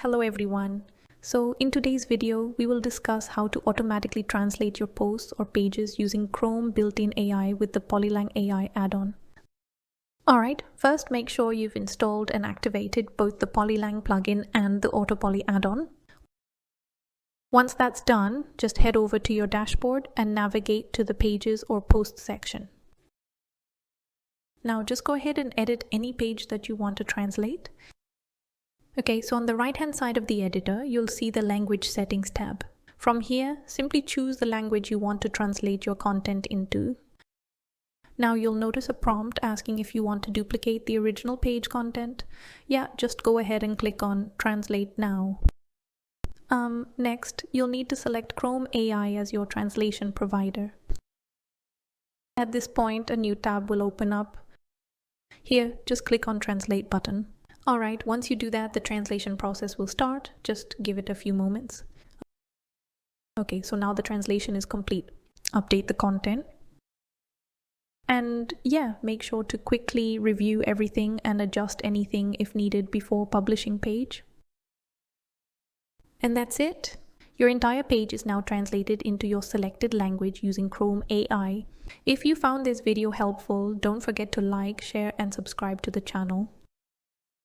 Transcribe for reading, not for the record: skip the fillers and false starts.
Hello everyone. So in today's video, we will discuss how to automatically translate your posts or pages using Chrome built-in AI with the Polylang AI add-on. Alright, first make sure you've installed and activated both the Polylang plugin and the AutoPoly add-on. Once that's done, just head over to your dashboard and navigate to the Pages or Posts section. Now just go ahead and edit any page that you want to translate. Okay, so on the right-hand side of the editor, you'll see the Language Settings tab. From here, simply choose the language you want to translate your content into. Now you'll notice a prompt asking if you want to duplicate the original page content. Yeah, just go ahead and click on Translate Now. Next, you'll need to select Chrome AI as your translation provider. At this point, a new tab will open up. Here, just click on Translate button. Alright, once you do that, the translation process will start. Just give it a few moments. Okay, so now the translation is complete. Update the content. And yeah, make sure to quickly review everything and adjust anything if needed before publishing page. And that's it. Your entire page is now translated into your selected language using Chrome AI. If you found this video helpful, don't forget to like, share, and subscribe to the channel.